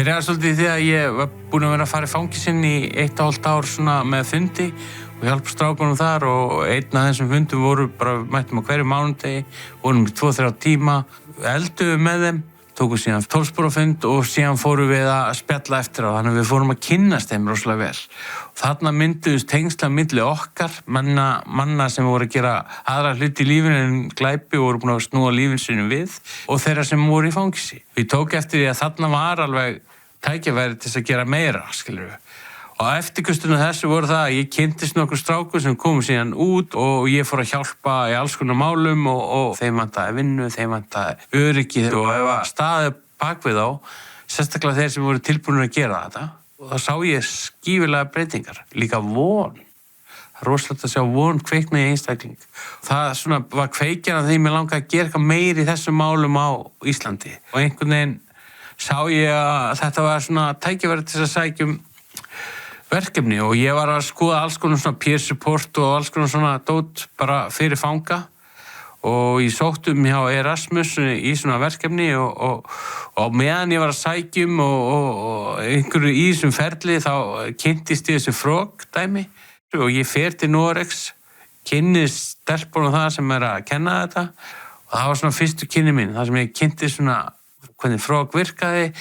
Byrjaði svolítið í því að ég var búinn að vera að fara í fangelsinn í 1,5 ár svona með fundi og hjálpa strákunum þar og einn af þessum fundum voru bara mættum á hverju mánudegi, vorum í 2-3 tíma, elduðum með þeim, tókum síðan 12 spora fund og síðan fórum við að spjalla eftir á, þannig að við fórum að kynnast þeim rosalega vel. Og þarna mynduðust tengsl á milli okkar, manna sem voru að gera aðra hluti í lífinu en glæpi og voru búin að snúa lífinu sínu við og þeirra sem voru í fangelsi. Við tók eftir því að þarna var alveg tækifæri til að gera meira, skilur við. Og eftirkustunum þessu voru það að ég kynntist nokkur strákur sem komu síðan út og ég fór að hjálpa í alls konar málum og þeim vantaði vinnu, þeim vantaði öryggi og ef staðið bak við þá, sérstaklega þeir sem voru tilbúinir að gera þetta. Og þá sá ég skífilega breytingar, líka von. Það er rosalegt að sjá von kveikna í einstakling. Það svona var kveikjan að því mér langaði að gera eitthvað meira í þessum málum á Íslandi. Og einhvern veginn sá ég að þetta var svona tækifæri til að sækja verkefni og ég var að skoða alls konar svona peer support og alls konar svona dót bara fyrir fanga og ég sótti hjá Erasmus í svona verkefni og meðan ég var að sækjum og einhverju í þessum ferli þá kynntist ég þessu frog-dæmi og ég fer til Noregs, kynnist stelpunum það sem að kenna þetta og það var svona fyrstu kynni mín, það sem ég kynnti svona hvernig frog virkaði,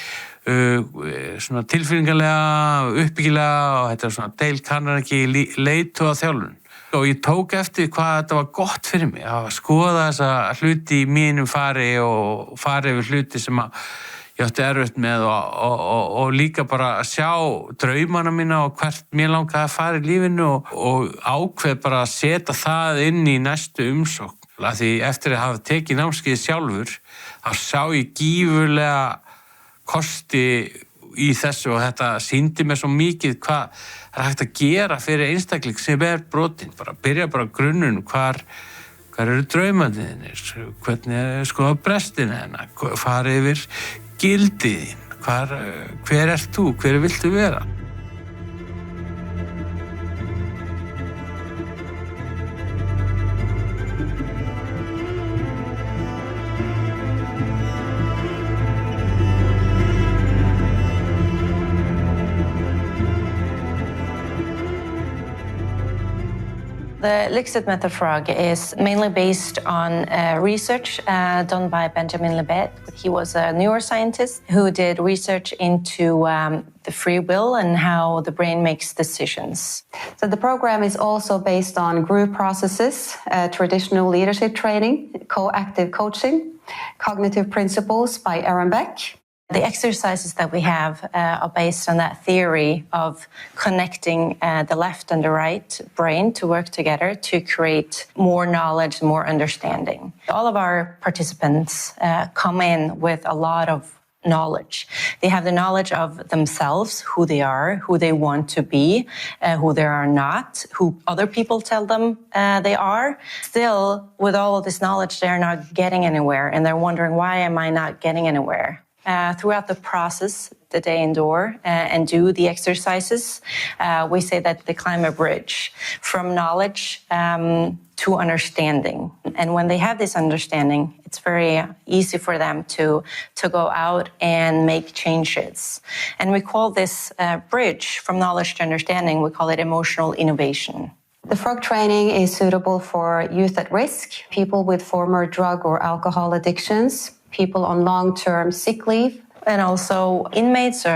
svona tilfinningarlega, uppbyggilega og þetta er svona Dale Carnegie leiðtoga þjálfun. Og ég tók eftir hvað þetta var gott fyrir mig að skoða þessa hluti í mínum fari og fari yfir hluti sem ég átti erfitt með og líka bara að sjá draumana mína og hvert mér langaði að fara í lífinu og ákveð bara að setja það inn í næstu umsókn. Því eftir að hafa tekið námskeið sjálfur, þá sá ég gífurlega kosti í þessu og þetta sýndi mér svo mikið hvað er hægt að gera fyrir einstakling sem brotinn. Byrja bara grunninn, hvar eru draumarnir, hvernig er skoða brestina hennar, fara yfir gildiðin, hver ert þú, hver viltu vera? The Lixit method frog is mainly based on research done by Benjamin Libet. He was a neuroscientist who did research into the free will and how the brain makes decisions. So the program is also based on group processes, traditional leadership training, co-active coaching, cognitive principles by Aaron Beck. The exercises that we have are based on that theory of connecting the left and the right brain to work together to create more knowledge, more understanding. All of our participants come in with a lot of knowledge. They have the knowledge of themselves, who they are, who they want to be, who they are not, who other people tell them they are. Still, with all of this knowledge, they're not getting anywhere, and they're wondering, why am I not getting anywhere? Throughout the process that they endure and do the exercises, we say that they climb a bridge from knowledge to understanding. And when they have this understanding, it's very easy for them to go out and make changes. And we call this bridge from knowledge to understanding, we call it emotional innovation. The frog training is suitable for youth at risk, people with former drug or alcohol addictions, people on long-term sick leave, and also inmates or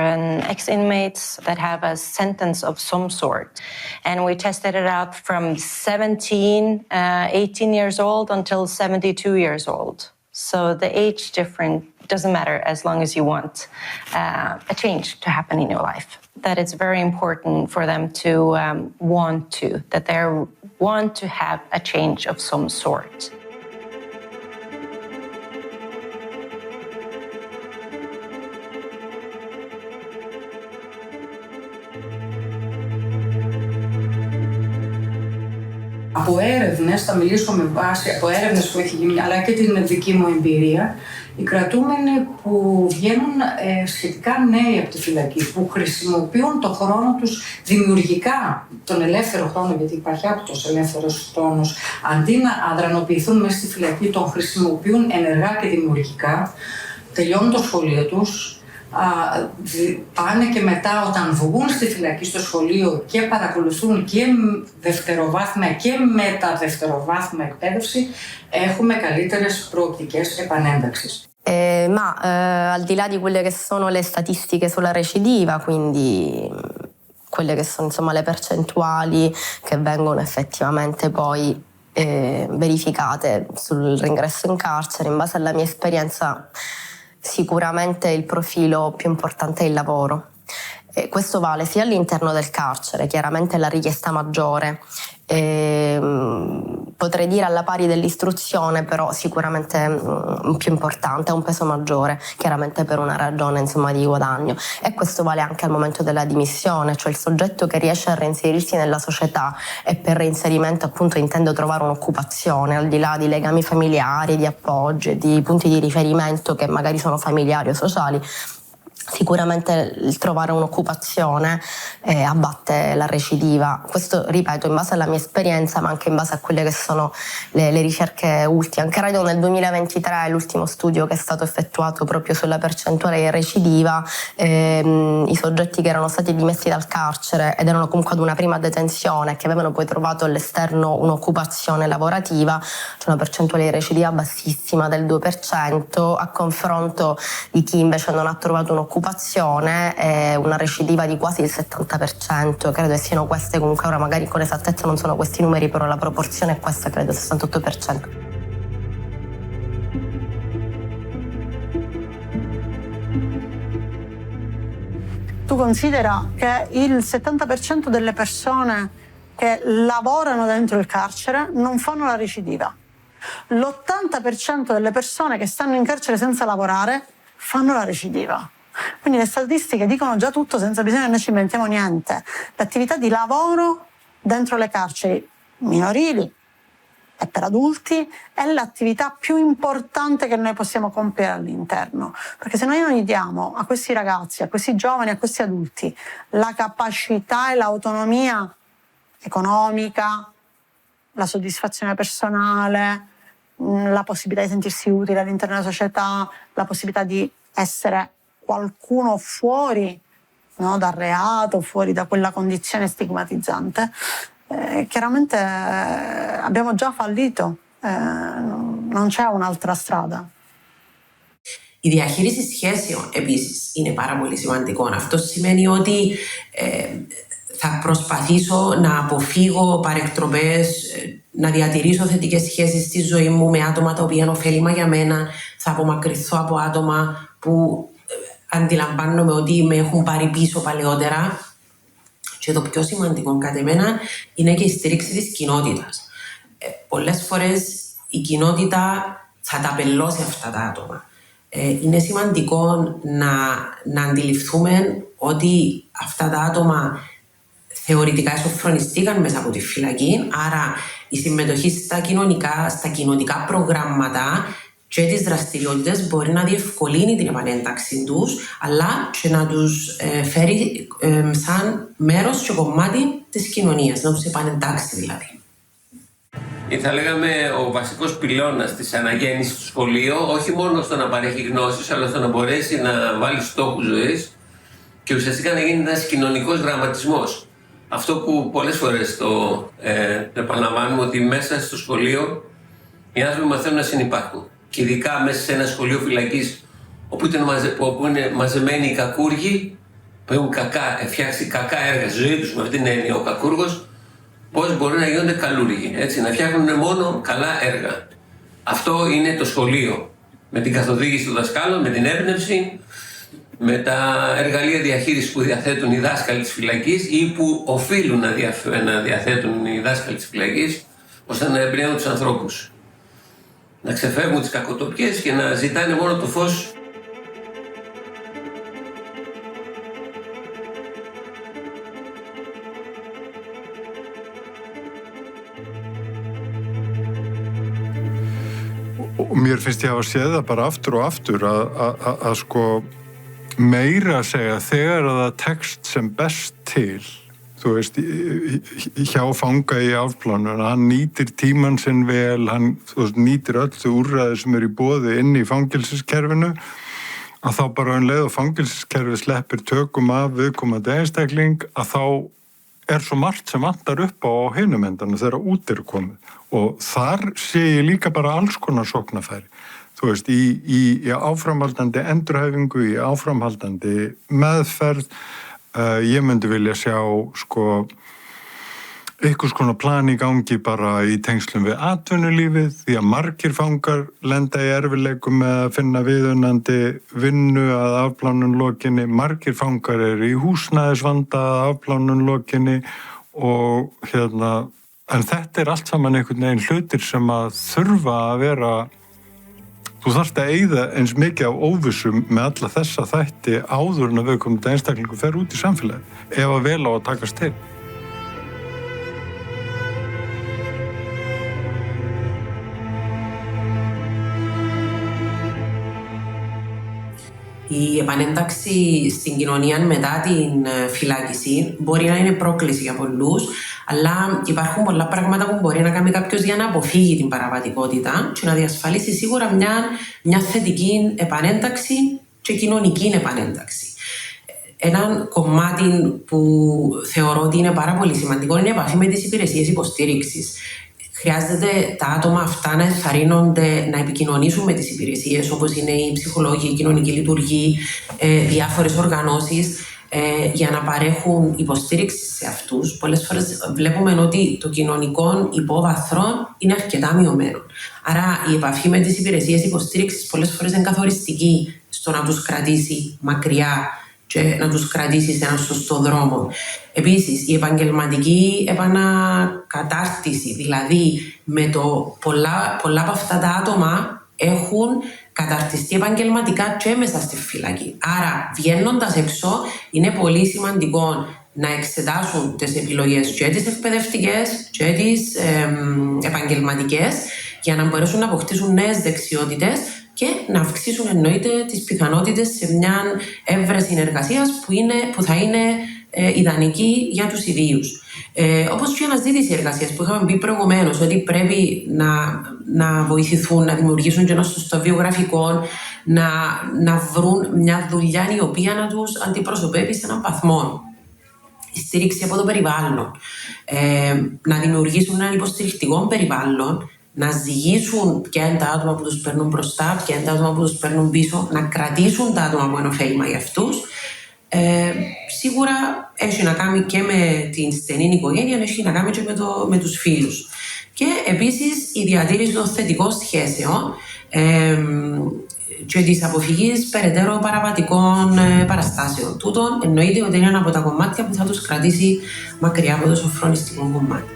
ex-inmates that have a sentence of some sort. And we tested it out from 18 years old until 72 years old. So the age difference doesn't matter as long as you want a change to happen in your life. That it's very important for them to want to have a change of some sort. Από έρευνες, θα μιλήσω με βάση από έρευνες που έχει γίνει, αλλά και την δική μου εμπειρία, οι κρατούμενοι που βγαίνουν σχετικά νέοι από τη φυλακή, που χρησιμοποιούν τον χρόνο τους δημιουργικά, τον ελεύθερο χρόνο, γιατί υπάρχει άπτος ελεύθερος χρόνος, αντί να αδρανοποιηθούν μέσα στη φυλακή, τον χρησιμοποιούν ενεργά και δημιουργικά, τελειώνουν το σχολείο τους, πάνε και μετά όταν βγουν στη φυλακή στο σχολείο και παρακολουθούν και δευτεροβάθμια και μεταδευτεροβάθμια εκπαίδευση, έχουμε καλύτερες προοπτικές επανένταξης. Ma al di là di quelle che sono le statistiche sulla recidiva, quindi quelle che sono insomma le percentuali che vengono effettivamente poi verificate sul ringresso in carcere, in base alla mia esperienza sicuramente il profilo più importante è il lavoro. E questo vale sia all'interno del carcere, chiaramente la richiesta maggiore, potrei dire alla pari dell'istruzione, però sicuramente più importante, ha un peso maggiore, chiaramente per una ragione insomma di guadagno. E questo vale anche al momento della dimissione, cioè il soggetto che riesce a reinserirsi nella società e per reinserimento appunto intendo trovare un'occupazione, al di là di legami familiari, di appoggi, di punti di riferimento che magari sono familiari o sociali. Sicuramente il trovare un'occupazione abbatte la recidiva. Questo, ripeto, in base alla mia esperienza, ma anche in base a quelle che sono le ricerche ultime. Anche Radio nel 2023, l'ultimo studio che è stato effettuato proprio sulla percentuale di recidiva, i soggetti che erano stati dimessi dal carcere ed erano comunque ad una prima detenzione e che avevano poi trovato all'esterno un'occupazione lavorativa, c'è una percentuale di recidiva bassissima del 2%, a confronto di chi invece non ha trovato un'occupazione una recidiva di quasi il 70%, credo che siano queste, comunque ora magari con esattezza non sono questi numeri, però la proporzione è questa, credo 68%. Tu considera che il 70% delle persone che lavorano dentro il carcere non fanno la recidiva. L'80% delle persone che stanno in carcere senza lavorare fanno la recidiva. Quindi le statistiche dicono già tutto, senza bisogno che noi ci inventiamo niente. L'attività di lavoro dentro le carceri minorili e per adulti è l'attività più importante che noi possiamo compiere all'interno. Perché se noi non gli diamo a questi ragazzi, a questi giovani, a questi adulti la capacità e l'autonomia economica, la soddisfazione personale, la possibilità di sentirsi utile all'interno della società, la possibilità di essere qualcuno fuori, no, dal reato, fuori da quella condizione stigmatizzante, chiaramente abbiamo già fallito, non c'è un'altra strada. Η διαχείριση σχέσεων επίσης είναι πάρα πολύ σημαντικό. Αυτό σημαίνει ότι θα προσπαθήσω να αποφύγω παρεκτροπές, να διατηρήσω θετικές σχέσεις στη ζωή μου με άτομα τα οποία είναι ωφέλιμα για μένα, θα απομακρυνθώ από άτομα που αντιλαμβάνομαι ότι με έχουν πάρει πίσω παλαιότερα. Και το πιο σημαντικό κατά εμένα είναι και η στήριξη της κοινότητας. Πολλές φορές η κοινότητα θα τα απελώσει αυτά τα άτομα. Είναι σημαντικό να αντιληφθούμε ότι αυτά τα άτομα θεωρητικά εσωφρονιστήκαν μέσα από τη φυλακή, άρα η συμμετοχή στα κοινωνικά προγράμματα και τις δραστηριότητες μπορεί να διευκολύνει την επανένταξη τους, αλλά και να τους φέρει σαν μέρος και κομμάτι της κοινωνίας, να τους επανεντάξει δηλαδή. Θα λέγαμε ο βασικός πυλώνας της αναγέννησης στο σχολείο, όχι μόνο στο να παρέχει γνώσεις, αλλά στο να μπορέσει να βάλει στόχους ζωής και ουσιαστικά να γίνει ένας κοινωνικός γραμματισμός. Αυτό που πολλές φορές το επαναλαμβάνουμε, ότι μέσα στο σχολείο οι άνθρωποι μαθαίνουν να συνυπάρχουν. Και ειδικά μέσα σε ένα σχολείο φυλακής όπου είναι μαζεμένοι οι κακούργοι που έχουν φτιάξει κακά έργα στη ζωή τους, με αυτήν την έννοια ο κακούργος, πώς μπορεί να γίνονται καλούργοι, έτσι, να φτιάχνουν μόνο καλά έργα. Αυτό είναι το σχολείο. Με την καθοδήγηση του δασκάλου, με την έμπνευση, με τα εργαλεία διαχείρισης που διαθέτουν οι δάσκαλοι της φυλακής ή που οφείλουν να διαθέτουν οι δάσκαλοι της φυλακής, ώστε να εμπνέουν τους ανθρώπους. Να ξεφεύγουν τις κακοτοπιές και να ζητάνε μόνο το φως. Mér finnst ég hafa séð það bara aftur og aftur að sko meira að segja þegar að það tekst sem best til, þú veist, hjá fanga í afplánun, hann nýtir tímann sinn vel, hann nýtir öll þau úrræði sem eru í boði inn í fangelsiskerfinu, að þá bara leið og fangelsiskerfi sleppir tökum af viðkomandi einstakling að þá svo margt sem vantar upp á hinum endanum þegar út komið og þar sé ég líka bara alls konar sóknarfæri. Þú veist, í áframhaldandi endurhæfingu, í áframhaldandi meðferð, ég myndi vilja sjá sko einhvers konar plan í gangi bara í tengslum við atvinnulífið því að margir fangar lenda í erfiðleikum með að finna viðunandi vinnu að afplánun lokinni, margir fangar í húsnæðisvanda að afplánun lokinni og en þetta allt saman einhvern veginn hlutir sem að þurfa að vera, þú þarft að eyða eins mikið af óvissum með alla þessa þætti áður en að viðkomandi einstaklingur fer út í samfélagið ef að vel á að takast til. Η επανένταξη στην κοινωνία μετά την φυλάκιση μπορεί να είναι πρόκληση για πολλούς, αλλά υπάρχουν πολλά πράγματα που μπορεί να κάνει κάποιος για να αποφύγει την παραβατικότητα και να διασφαλίσει σίγουρα μια θετική επανένταξη και κοινωνική επανένταξη. Ένα κομμάτι που θεωρώ ότι είναι πάρα πολύ σημαντικό είναι η επαφή με τις υπηρεσίες υποστήριξης. Χρειάζεται τα άτομα αυτά να ενθαρρύνονται να επικοινωνήσουν με τις υπηρεσίες όπως είναι οι ψυχολόγοι, η κοινωνική λειτουργοί, διάφορες οργανώσεις για να παρέχουν υποστήριξη σε αυτούς. Πολλές φορές βλέπουμε ότι το κοινωνικό υπόβαθρο είναι αρκετά μειωμένο. Άρα η επαφή με τις υπηρεσίες υποστήριξης πολλές φορές είναι καθοριστική στο να τους κρατήσει μακριά και να τους κρατήσει σε έναν σωστό δρόμο. Επίσης, η επαγγελματική επανακατάρτιση, δηλαδή με το πολλά από αυτά τα άτομα έχουν καταρτιστεί επαγγελματικά και μέσα στη φυλακή. Άρα, βγαίνοντας έξω, είναι πολύ σημαντικό να εξετάσουν τις επιλογές και τις εκπαιδευτικές και τις επαγγελματικές για να μπορέσουν να αποκτήσουν νέες δεξιότητες και να αυξήσουν εννοείται τις πιθανότητες σε μια έβρεση εργασίας που θα είναι ιδανική για τους ιδίους. Όπως και η αναζήτηση εργασίας που είχαμε πει προηγουμένως, ότι πρέπει να βοηθηθούν, να δημιουργήσουν και ένα σωστό βιογραφικό, να βρουν μια δουλειά η οποία να τους αντιπροσωπεύει σε έναν βαθμό. Η στήριξη από το περιβάλλον, να δημιουργήσουν έναν υποστηρικτικό περιβάλλον, να ζυγίσουν ποια είναι τα άτομα που τους παίρνουν μπροστά, ποια είναι τα άτομα που τους παίρνουν πίσω, να κρατήσουν τα άτομα που είναι ωφέλιμα για αυτούς. Σίγουρα έχει να κάνει και με την στενή οικογένεια, έχει να κάνει και με τους φίλους. Και επίσης η διατήρηση των θετικών σχέσεων και της αποφυγής περαιτέρω παραβατικών παραστάσεων. Τούτον εννοείται ότι είναι ένα από τα κομμάτια που θα τους κρατήσει μακριά από το σοφρονιστικό κομμάτι.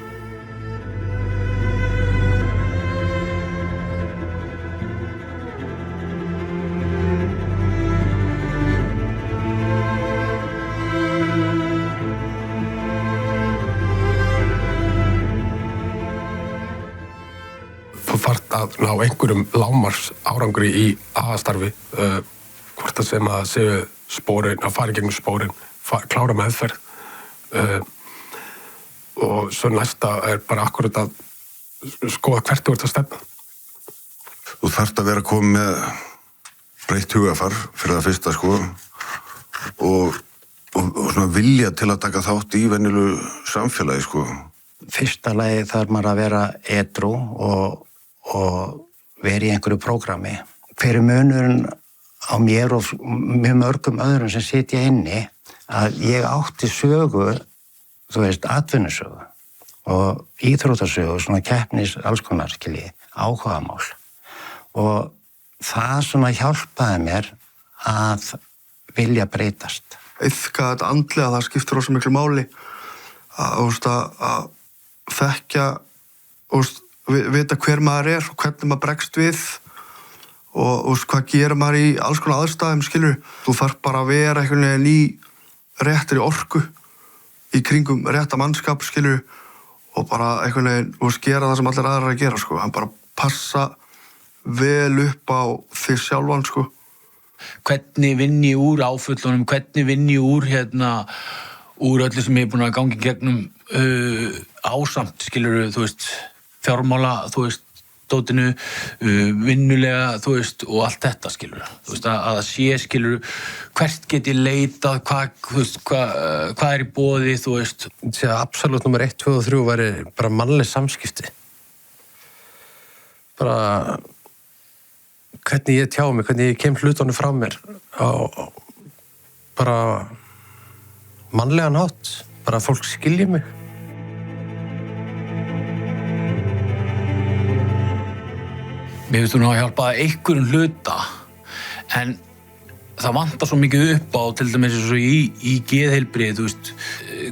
Að ná einhverjum lámars árangri í aðastarfi, hvort það sem að séu spórin, að fara í gegnum spórin, klára meðferð og svo næsta bara akkurat að skoða hvert þú ert að stefna. Þú þarft að vera komið með breytt hugafar fyrir það fyrsta og svona vilja til að taka þátt í venjulegu samfélagi Fyrsta lagi þarf maður að vera edrú og vera í einhverju prógrami. Hver munurinn á mér og mjög mörgum öðrum sem sitja inni að ég átti sögu, þú veist, atvinnusögu og íþróttasögu, svona keppnis, alls konar, áhugamál. Og það svona hjálpaði mér að vilja breytast. Iðka þetta andlega, það skiptir rosa miklu máli að þekkja vita hver maður og hvernig maður bregst við og hvað gerir maður í alls konar aðstæðum, skilur. Þú þarf bara að vera einhvern veginn í réttri orku í kringum rétta mannskap, skilur, og bara einhvern veginn gera það sem allir aðrar að gera, Hann bara passa vel upp á þig sjálfan, Hvernig vinn ég úr áföllunum, hvernig vinn ég úr úr öllu sem ég er búin að gangi gegnum ásamt, skilur, þú veist, fjármála, þú veist, dótinu, vinnulega, þú veist, og allt þetta, skilur. Þú veist, að það sé, skilur, hvert get ég leitað, hvað í boði, þú veist. Sér að absolutt nummer 1, 2 og 3 væri bara mannleg samskipti. Bara hvernig ég tjá mig, hvernig ég kem hlutunum frá mér á bara mannlegan hátt, bara fólk skilji mig. Mér finnst þú nú að hjálpa einhverjum hluta, en það vantar svo mikið upp á, til dæmis eins og í geðheilbrigði, þú veist,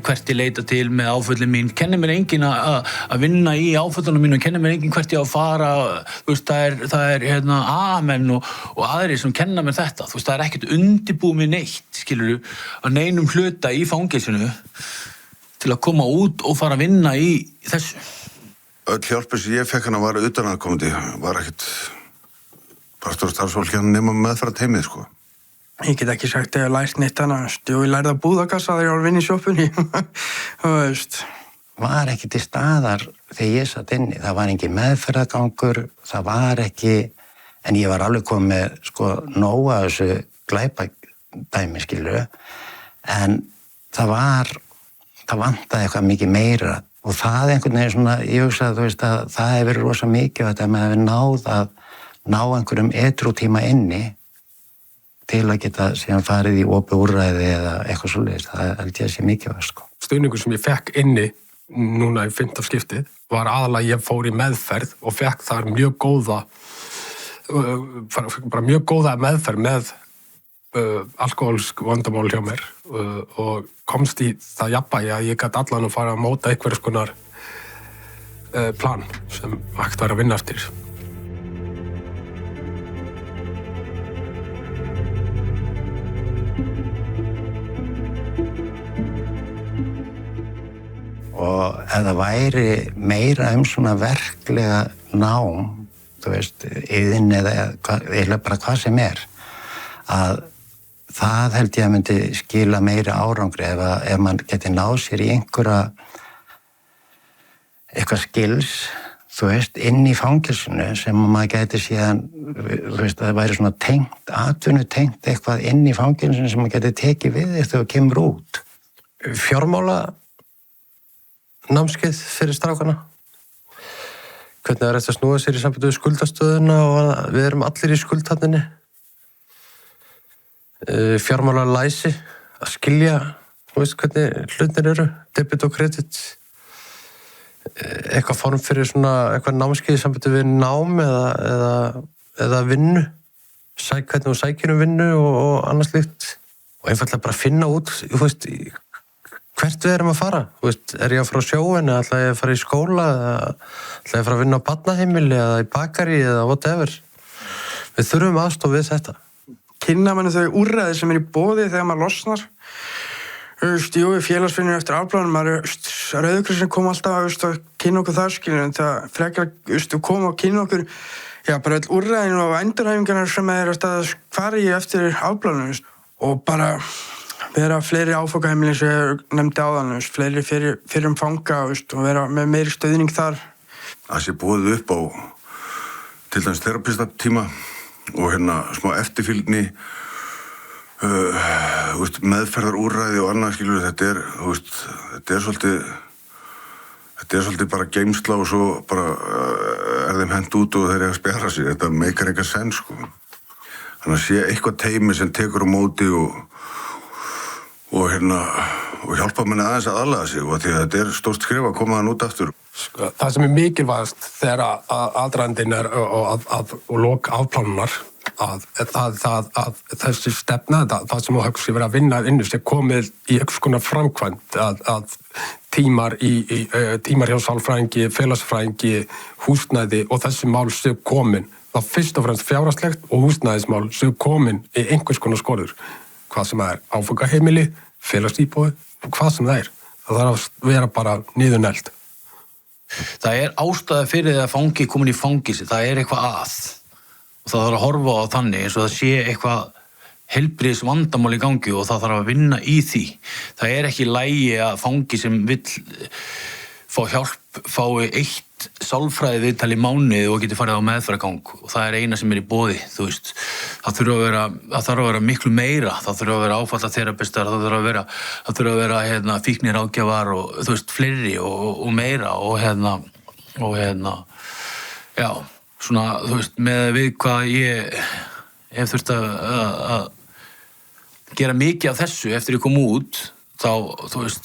hvert ég leita til með áföllin mín. Kennir mér enginn að vinna í áföllunum mín og kennir mér enginn hvert ég á að fara, þú veist, það er amen og aðrir sem kenna mér þetta. Þú veist, það er ekkert undirbúið mér neitt, skilurðu, að neinum hluta í fangelsinu til að koma út og fara að vinna í þessu. Öll hjálpin sem ég fekk hana var utanaðkomandi, var ekkert partur starfsfólk hérna nema meðferðarteymið, sko. Ég get ekki sagt að ég lært neitt annars. Ég lærði að búðakassa þegar ég var að vinna í sjoppunni. Þú veist. Var ekki til staðar þegar ég satt inni. Það var engin meðferðargangur, það var ekki, en ég var alveg komið með, sko, nóg af þessu glæpadæmi, skilur, en það vantaði eitthvað mikið meira. Og það einhvern veginn svona, ég hugsa að þú veist að það hefur verið rosa mikið þetta með að við náð að ná einhverjum edrútíma inni til að geta síðan farið í opið úrræði eða eitthvað svoleiðis. Það held ég að sé mikið, sko. Stuðningur sem ég fekk inni núna í 5. skiptið var aðalega ég fór í meðferð og fekk þar mjög góða meðferð með alkohólsk vandamál hjá mér og komst í það jafnvægi að ég gat allan að fara að móta einhverjum konar plan sem hægt var að vinna eftir. Og ef það væri meira svona verklega nám, þú veist, iðn eða bara hvað sem að það held ég að myndi skila meiri árangri ef mann geti náð sér í eitthvað skils, þú veist, inn í fangelsinu sem maður geti síðan, þú veist, það væri svona tengt, atvinnutengt eitthvað inn í fangelsinu sem maður geti tekið við þegar þú kemur út. Fjármála námskeið fyrir strákana. Hvernig er þetta að snúa sér í sambandi við skuldastöðuna og við erum allir í skuldhatninni. Fjármála læsi, að skilja, þú veist hvernig hlutir eru, debit og kredit, eitthvað form fyrir svona, eitthvað námskeið í sambandi við nám eða vinnu, hvernig þú sækir vinnu og annars slíkt. Og einfaldlega bara finna út, þú veist, hvert við erum að fara. Þú veist, er ég að fara á sjóin eða ætla ég að fara í skóla eða ætla ég að fara að vinna á barnaheimili eða í bakari eða whatever. Við þurfum aðstoð við þetta. Kynna manni þau úrræði sem í boði þegar maður losnar. Jú, félagsvinnur eftir afplánum, Rauði krossinn kom alltaf að kynna okkur það, skilur, en það frekar koma og kynna okkur, já, bara öll úrræðinu og endurhæfingarnar sem að fara í eftir afplánum, og bara vera fleiri áfangaheimili eins og ég nefndi áðan, fleiri fyrir fanga og vera með meiri stöðning þar. Það sé boðið upp á til dæmis terapistatíma og smá eftirfylgni, meðferðarúrræði og annað, skilur, þetta er svolítið bara geymsla og svo bara er þeim hent út og þeir eru að spjara sig. Þetta meikar engan sens, sko. Þannig að sé eitthvað teymi sem tekur á móti og hjálpa manni aðeins að aðlaga sig, og því að þetta er stórt skrif að koma þann út aftur. Það sem er mikilvægast þegar aðdragandinn er og lok afplánunar, að þessi stefna, það sem þú höfst verið að vinna inn sem komið í einhvers konar framkvæmd, að tímar hjá sálfræðingi, félagsfræðingi, húsnæði og þessi mál séu komin, það fyrst og fremst fjárhagslegt og húsnæðismál séu komin í einhvers konar skorður, hvað sem það er áfangaheimili, félagsíbúð, hvað sem það er. Það þarf að vera bara niðurnelt. Það er ástæða fyrir því að fangi komin í fangilsi, það er eitthvað að. Og það þarf að horfa á þannig eins og það sé eitthvað heilbrigðis vandamál í gangi og það þarf að vinna í því. Það er ekki í lagi að fangi sem fá hjálp, fái 1 sálfræði viðtal í mánuði og geti farið á meðferðargang og það eina sem í boði, þú veist. Það þarf að vera miklu meira, það þurfa að vera áfallatherapistar, það þurfa að vera fíkniráðgjafar og þú veist, fleiri og meira og já, svona, þú veist, með við hvað ég hef þurft að gera mikið af þessu eftir ég kom út, þá, þú veist,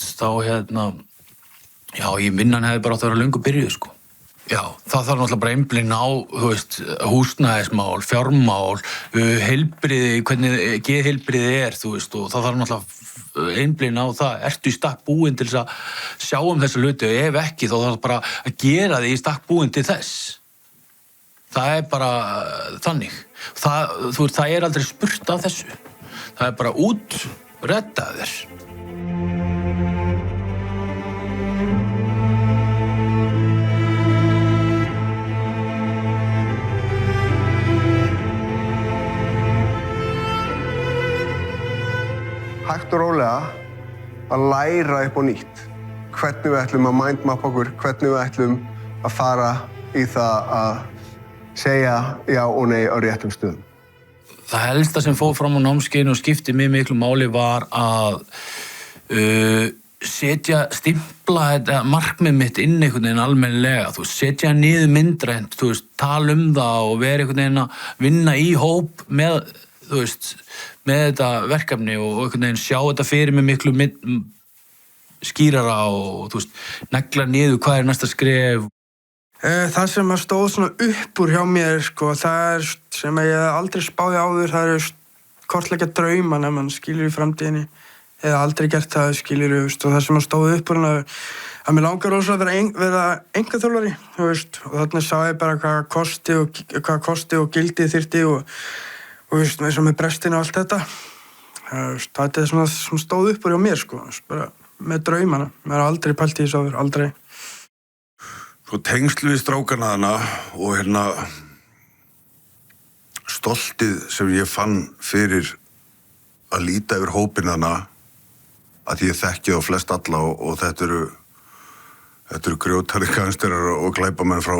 já, ég vinnan hefði bara átt að vera löngu byrjuð, sko. Já, það þarf náttúrulega bara einblín á, þú veist, húsnæðismál, fjármál, heilbrigði, hvernig geðheilbrigði þú veist, og það þarf náttúrulega einblín á það. Ertu í stakk búin til þess að sjá þessa hluti og ef ekki, þá þarf bara að gera þig í stakk búin til þess. Það bara þannig. Þú veist, það aldrei spurt af þessu. Það bara út, redda þér. Hægt og rólega að læra upp á nýtt. Hvernig við ætlum að mindmappa okkur, hvernig við ætlum að fara í það að segja já og nei á réttum stöðum. Það helsta sem fór fram á námskeiðinu og skipti mig miklu máli var að stimpla þetta markmið mitt inn einhvern veginn almennilega, þú veist, setja niður myndrænt, þú veist, tala það og vera einhvern veginn að vinna í hóp með, þú veist, með þetta verkefni og einhvern veginn sjá þetta fyrir mig miklu skýrara og, þú veist, negla niður hvað næsta skref. Það sem stóð svona upp úr hjá mér, sko, það sem ég aldrei spáði áður, það kortleggja drauma ef mann skilur í framtíðinni. Ég hef aldrei gert það, skilur, og það sem stóð upp úr að mér langar rosa að vera einkaþjálfari, þú veist, og þannig sá ég bara hvað kosti og gildi þyrfti og veist, eins og með brestin og allt þetta. Það svona sem stóð upp úr hjá mér, sko, bara með draumana. Mér har aldrei pælt í þessu áður, aldrei. Svo tengsl við strákana þarna og stoltið sem ég fann fyrir að líta yfir hópinn þarna, að ég þekki þá flest alla og þetta eru grjótari gangsterar og glæpamenn frá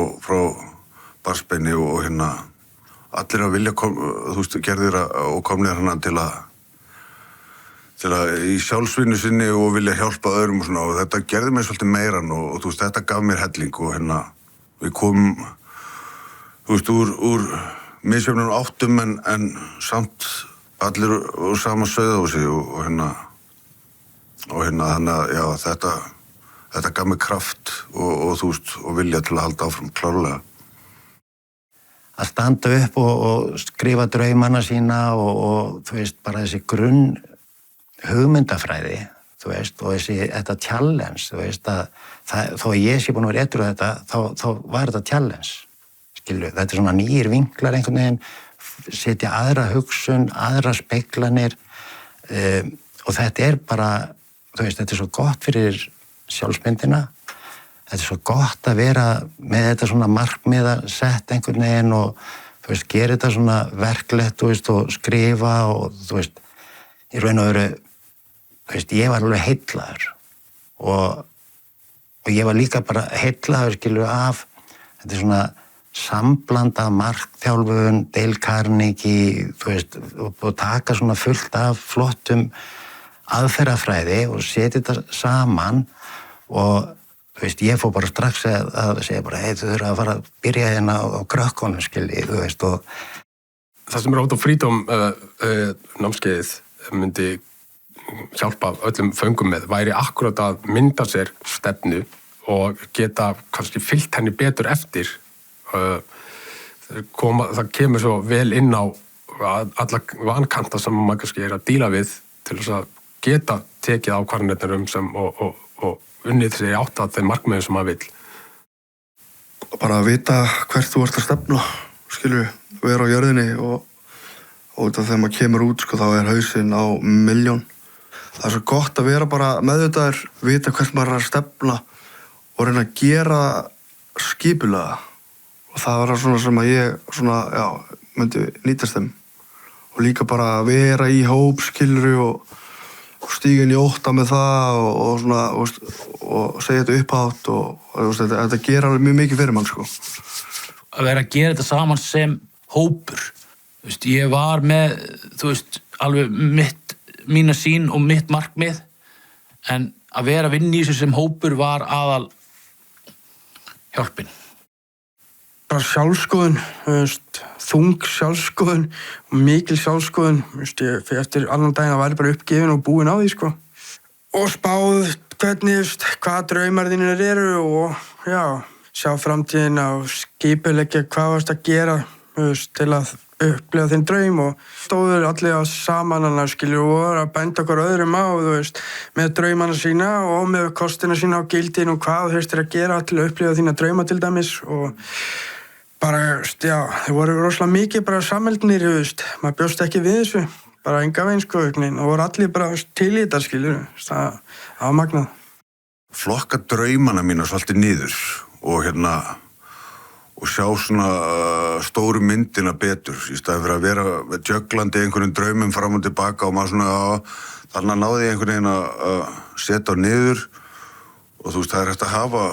barnsbeini og allir að vilja gerðir og komnir til að í sjálfsvinnu sinni og vilja hjálpa öðrum og svona og þetta gerði mér svolítið meiran og þú veist, þetta gaf mér helling og við komum, þú veist, úr misjöfnum áttum en samt allir úr sama sauðahúsi og þannig að já, þetta gaf mér kraft og þú veist, og vilja til að halda áfram klárlega. Að standa upp og skrifa draumana sína og þú veist, bara þessi grunn hugmyndafræði, þú veist, og þetta challenge, þú veist, þó að ég sé búin að vera edrú þetta, þá var þetta challenge, skilju, þetta svona nýjir vinklar einhvern veginn, setja aðra hugsun, aðra speglanir og þetta bara, þú veist, þetta svo gott fyrir sjálfsmyndina, þetta svo gott að vera með þetta svona markmiða sett einhvern veginn og, þú veist, gera þetta svona verklegt, þú veist, og skrifa og, þú veist, í raun og veru, þú veist, ég var alveg heillaður og ég var líka bara heillaður, skilju, af þetta svona sambland af markþjálfun, Dale Carnegie, þú veist, og taka svona fullt af flottum aðferðafræði og setja þetta saman og, þú veist, ég fór bara strax að segja bara, þú þurfa að fara að byrja hérna á krökkunum, skilji, þú veist, og það sem Out of Freedom námskeiðið myndi hjálpa öllum föngum með væri akkurat að mynda sér stefnu og geta kannski fylgt henni betur eftir. Það kemur svo vel inn á alla vankanta sem maður kannski að díla við til þess að geta tekið ákvarðanirnar sem og unnið sér í átt að þeim markmiðum sem maður vill. Bara að vita hvert þú ert að stefna, skilju, vera á jörðinni og þegar maður kemur út, sko, þá hausinn á milljón. Það svo gott að vera bara meðvitaður, vita hvert maður að stefna og reyna að gera skipulega. Og það var svona sem að ég myndi nýtast þeim. Og líka bara vera í hóp, skilju, og stíga inn í ótta með það og svona, og segja þetta upphátt og þetta gera alveg mjög mikið fyrir mann, sko. Að vera að gera þetta saman sem hópur. Ég var með, alveg mína sýn og mitt markmið, en að vera að vinna í þessu sem hópur var aðal hjálpin. Bara sjálfskoðun, þung sjálfskoðun og mikil sjálfskoðun. Ég eftir annan daginn að væri bara uppgefin og búin á því, sko. Og spáð hvernig, hvað draumar þínir eru og sjá framtíðina og skipuleggja hvað varst að gera til að upplifa þinn draum og stóður allir á saman og voru að benda okkur öðrum á, með draumana sína og með kostina sína á gildin og hvað þurftir að gera til að upplifa þína drauma til dæmis og bara, þau voru rosalega mikið bara samheldnir, maður bjóst ekki við þessu, bara enga veginn, sko, og voru allir bara til í þetta, það var magnað. Flokka draumana mína svolítið niður og sjá svona stóru myndina betur í staði fyrir að vera jöglandi einhverjum draumum fram og tilbaka og maður svona, þannig að náði ég einhvern veginn að setja á niður og það er hægt að hafa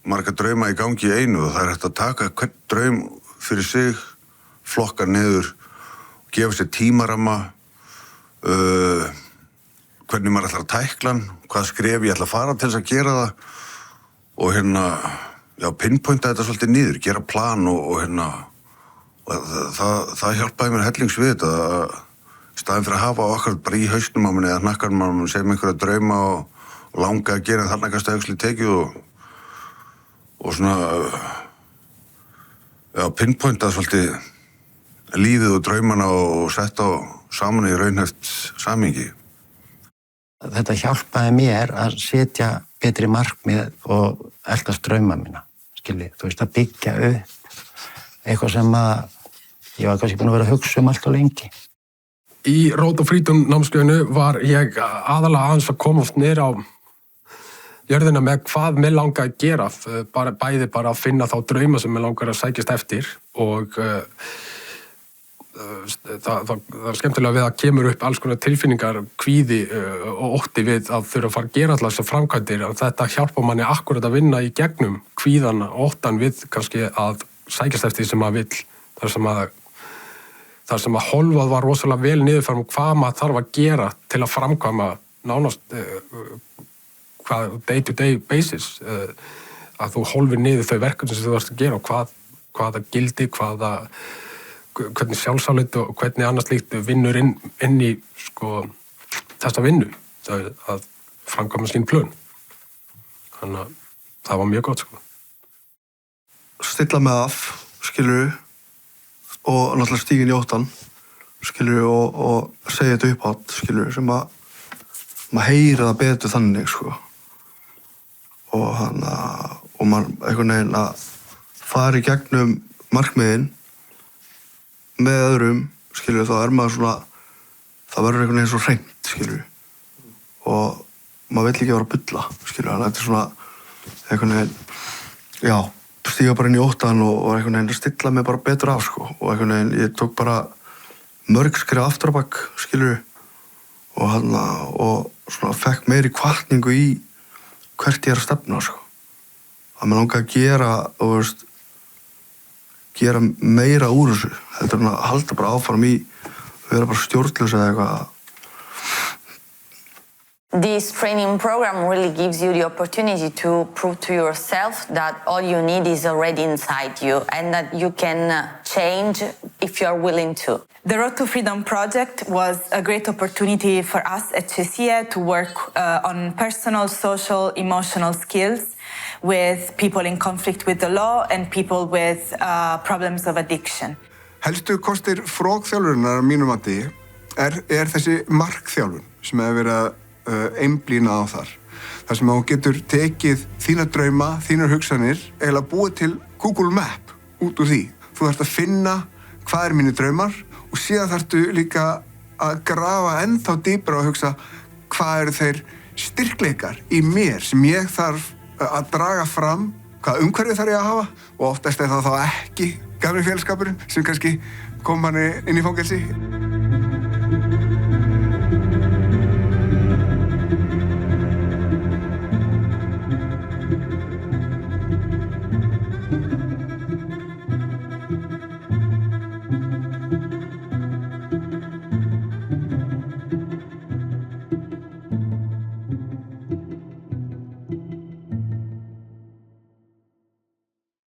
marga drauma í gangi í einu og það er hægt að taka hvern draum fyrir sig, flokka niður, gefa sér tímaramma, hvernig maður ætlar að tækla hann, hvað skref ég ætla að fara til þess að gera það og pinpointa þetta svolítið niður, gera plan og það hjálpaði mér hellings við þetta, í staðinn fyrir að hafa okkar bara í hausnum á manni eða hnakkanum á manni sem einhverja drauma og langa að gera en þarna kannski auksli tekið og svona pinpointa svolítið lífið og draumana og setja saman í raunhæft samhengi. Þetta hjálpaði mér að setja betri markmið og eltast drauma mína, að byggja upp eitthvað sem ég var kannski búin að vera að hugsa allt og lengi. Í Road to Freedom námskeiðinu var ég aðalega aðeins að komast niður á jörðina með hvað mig langar að gera, bæði bara að finna þá drauma sem mig langar að sækjast eftir og það er skemmtilega við að kemur upp alls konar tilfinningar, kvíði og ótti við að þurfa að fara að gera allar þessar framkvæmdir og þetta hjálpa manni akkurat að vinna í gegnum kvíðan og óttan við kannski að sækjast eftir sem maður vill, þar sem að hólfað var rosalega vel niðurfærum hvað maður þarf að gera til að framkvæma nánast day to day basis að þú hólfir niður þau verkefni sem þú varst að gera og hvaða gildi, hvernig sjálfsálit og hvernig annars líkt vinnur inn í þessa vinnu að framkvæma sín plön. Þannig að það var mjög gott. Stilla mig af, og náttúrulega stíga inn í óttan, og segja þetta upphátt, sem að maður heyri það betur þannig, og maður einhvern veginn að fara í gegnum markmiðin með öðrum, þá er maður svona, það verður einhvern veginn svo hreint, og maður vill ekki vera að bulla, þannig að þetta er svona einhvern veginn, stíga bara inn í óttan og einhvern veginn að stilla mig bara betur af, og einhvern veginn, ég tók bara mörg skref aftur á bak, og svona fekk meiri hvatningu í hvert ég er að stefna, að mér langar að gera meira úr þessu, þetta er að halda bara áfram í vera bara stjórnlaus eða eitthvað. This training program really gives you the opportunity to prove to yourself that all you need is already inside you and that you can change if you are willing to. The Road to Freedom project was a great opportunity for us at CECIE to work on personal, social, emotional skills with people in conflict with the law and people with problems of addiction. Helstu kostir frogþjálfurinnar að mínum mati er þessi markþjálfun sem hefur verið að einblína á þar. Þar sem þú getur tekið þína drauma, þínar hugsanir, eiginlega búið til Google Map út úr því. Þú þarft að finna hvað er mínir draumar og síðan þarftu líka að grafa ennþá dýpra og hugsa hvað eru þeir styrkleikar í mér sem ég þarf að draga fram, hvað umhverfið þarf ég að hafa og oftast er það þá ekki gamli félagsskapurinn sem kannski kom manni inn í fangelsi.